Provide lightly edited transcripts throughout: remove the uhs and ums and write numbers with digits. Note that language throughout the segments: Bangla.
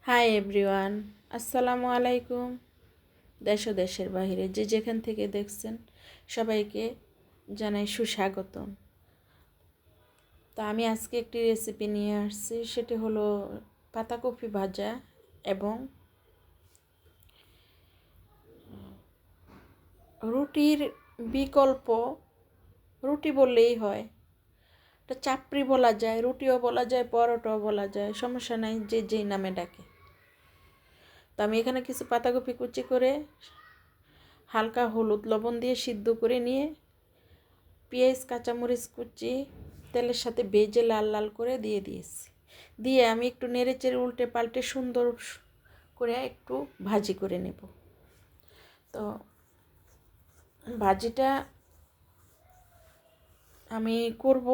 হাই এভরিওয়ান, আসসালামু আলাইকুম। দেশ ও দেশের বাইরে যে যেখান থেকে দেখছেন সবাইকে জানাই সুস্বাগতম। তো আমি আজকে একটি রেসিপি নিয়ে আসছি, সেটি হলো পাতাকপি ভাজা এবং রুটির বিকল্প। রুটি বললেই হয়, এটা চাপড়ি বলা যায়, রুটিও বলা যায়, পরোটাও বলা যায়, সমস্যা নাই, যে যেই নামে ডাকে। তো আমি এখানে কিছু পাতাকপি কুচি করে হালকা হলুদ লবণ দিয়ে সিদ্ধ করে নিয়ে পেঁয়াজ কাঁচামরিচ কুচি তেলের সাথে ভেজে লাল লাল করে দিয়ে দিয়েছি। দিয়ে আমি একটু নেড়েচেড়ে উল্টে পাল্টে সুন্দর করে একটু ভাজি করে নেব। তো ভাজিটা আমি করব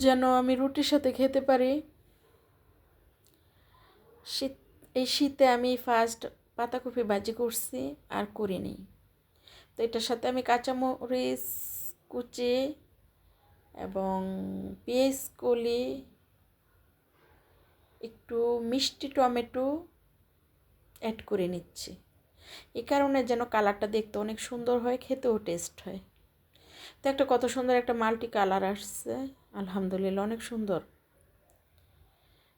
যেন আমি রুটির সাথে খেতে পারি। শীত এই শীতে আমি ফার্স্ট পাতাকপি ভাজি করছি আর করিনি। তো এটার সাথে আমি কাঁচামরিচ কুচি এবং পেঁয়াজ কলি, একটু মিষ্টি টমেটো অ্যাড করে নিচ্ছি। এই কারণে যেন কালারটা দেখতে অনেক সুন্দর হয়, খেতেও টেস্ট হয়। তো একটা কত সুন্দর একটা মাল্টি কালার আসছে, আলহামদুলিল্লাহ অনেক সুন্দর।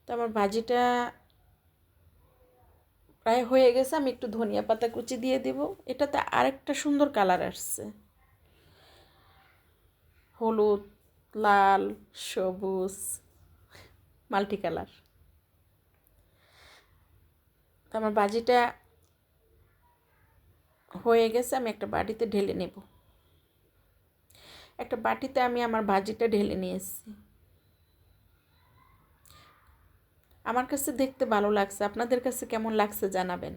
তো আমার ভাজিটা প্রায় হয়ে গেছে, আমি একটু ধনিয়া পাতা কুচি দিয়ে দিব। এটাতে আরেকটা সুন্দর কালার আসছে, হলুদ, লাল, সবুজ, মাল্টি কালার। তো আমার ভাজিটা হয়ে গেছে, আমি একটা বাটিতে ঢেলে নেব। একটা বাটিতে আমি আমার ভাজিটা ঢেলে নিয়ে এসেছি। আমার কাছে দেখতে ভালো লাগছে, আপনাদের কাছে কেমন লাগছে জানাবেন।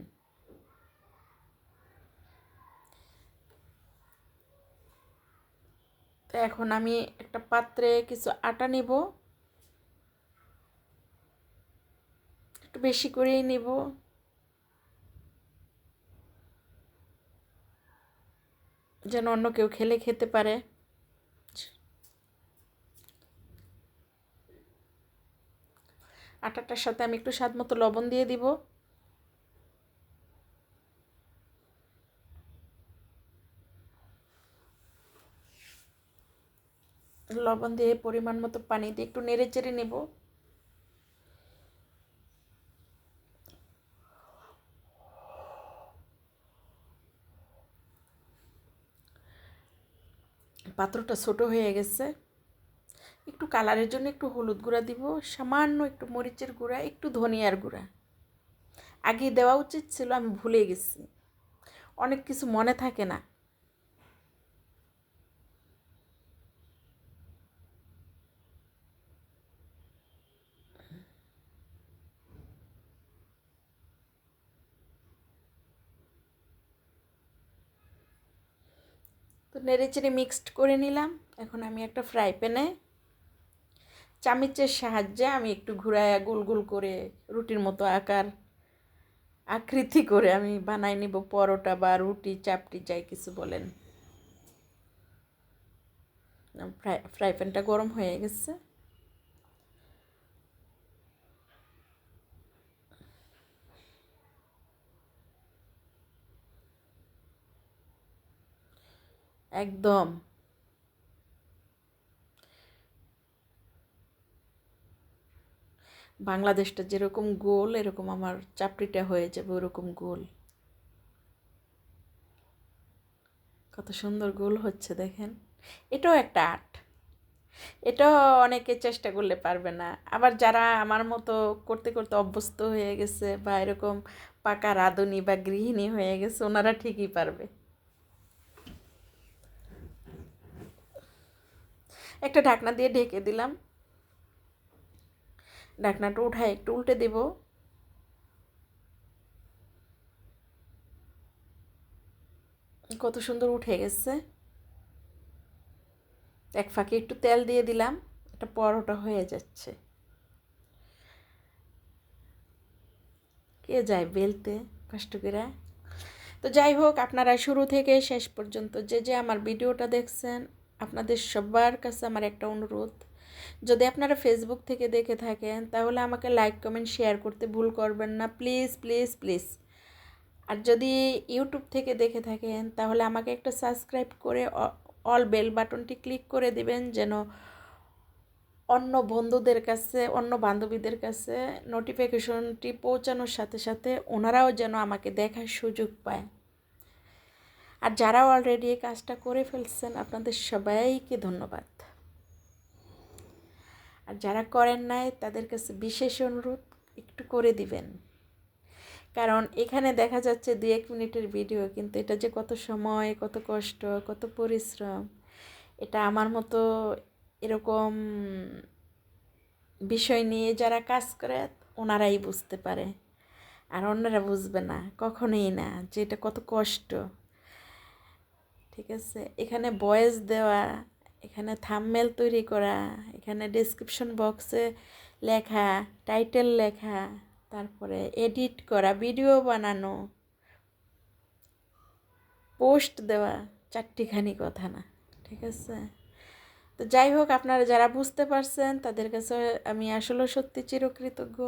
তো এখন আমি একটা পাত্রে কিছু আটা নেব, একটু বেশি করেই নেব, যেন অন্য কেউ খেলে খেতে পারে। আটাটার সাথে আমি একটু স্বাদ মতো লবণ দিয়ে দিব। লবণ দিয়ে পরিমাণ মতো পানি দিয়ে একটু নেড়ে চেড়ে নেব। পাত্রটা ছোট হয়ে গেছে, একটু কালারের জন্য একটু হলুদ গুঁড়া দিব, সামান্য একটু মরিচের গুঁড়া, একটু ধনিয়ার গুঁড়া। আগে দেওয়া উচিত ছিল, আমি ভুলে গেছি, অনেক কিছু মনে থাকে না। তো নেড়ে চেড়ে মিক্সড করে নিলাম। এখন আমি একটা ফ্রাই প্যানে চামচের সাহায্যে আমি একটু ঘুরায়া গোল গোল করে রুটির মতো আকৃতি করে আমি বানাই নিব, পরোটা বা রুটি, চাপটি, যাই কিছু বলেন। ফ্রাই প্যানটা গরম হয়ে গেছে। একদম বাংলাদেশটা যেরকম গোল, এরকম আমার চাপড়িটা হয়ে যাবে ওরকম গোল। কত সুন্দর গোল হচ্ছে দেখেন। এটাও একটা আর্ট, এটাও অনেকে চেষ্টা করলে পারবে না। আবার যারা আমার মতো করতে করতে অভ্যস্ত হয়ে গেছে বা এরকম পাকা রাঁধুনি বা গৃহিণী হয়ে গেছে, ওনারা ঠিকই পারবে। একটা ঢাকনা দিয়ে ঢেকে দিলাম, ঢাকনাটা উঠায় একটু উল্টে দেব। কত সুন্দর উঠে গেছে। এক ফাঁকে একটু তেল দিয়ে দিলাম, এটা পরোটা হয়ে যাচ্ছে। কে যায় বেলতে কষ্ট করে। তো যাই হোক, আপনারা শুরু থেকে শেষ পর্যন্ত যে যে আমার ভিডিওটা দেখছেন, আপনাদের সবার কাছে আমার একটা অনুরোধ, যদি আপনারা ফেসবুক থেকে দেখে থাকেন তাহলে আমাকে লাইক কমেন্ট শেয়ার করতে ভুল করবেন না, প্লিজ প্লিজ প্লিজ। আর যদি ইউটিউব থেকে দেখে থাকেন তাহলে আমাকে একটা সাবস্ক্রাইব করে অল বেল বাটনটি ক্লিক করে দিবেন, যেন অন্য বন্ধুদের কাছে, অন্য বান্ধবীদের কাছে নোটিফিকেশনটি পৌঁছানোর সাথে সাথে ওনারাও যেন আমাকে দেখার সুযোগ পায়। আর যারা অলরেডি এই কাজটা করে ফেলছেন আপনাদের সবাইকে ধন্যবাদ। আর যারা করেন নাই তাদের কাছে বিশেষ অনুরোধ, একটু করে দিবেন। কারণ এখানে দেখা যাচ্ছে 2-1 মিনিটের ভিডিও, কিন্তু এটা যে কত সময়, কত কষ্ট, কত পরিশ্রম, এটা আমার মতো এরকম বিষয় নিয়ে যারা কাজ করে ওনারাই বুঝতে পারে। আর অন্যরা বুঝবে না, কখনোই না, যে এটা কত কষ্ট। ঠিক আছে, এখানে ভয়েস দেওয়া, এখানে থাম্বনেল তৈরি করা, এখানে ডেসক্রিপশন বক্সে লেখা, টাইটেল লেখা, তারপরে এডিট করা, ভিডিও বানানো, পোস্ট দেওয়া, চারটিখানি কথা না। ঠিক আছে, তো যাই হোক, আপনারা যারা বুঝতে পারছেন তাদের কাছে আমি আসলে সত্যি চিরকৃতজ্ঞ।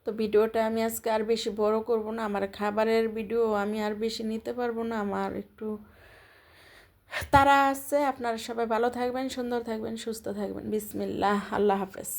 তো ভিডিওটা আমি আজকে আর বেশি বড় করব না, আমার খাবারের ভিডিও আমি আর বেশি নিতে পারবো না, আমার একটু তারা আছে। আপনারা সবাই ভালো থাকবেন, সুন্দর থাকবেন, সুস্থ থাকবেন। বিসমিল্লাহ, আল্লাহ হাফেজ।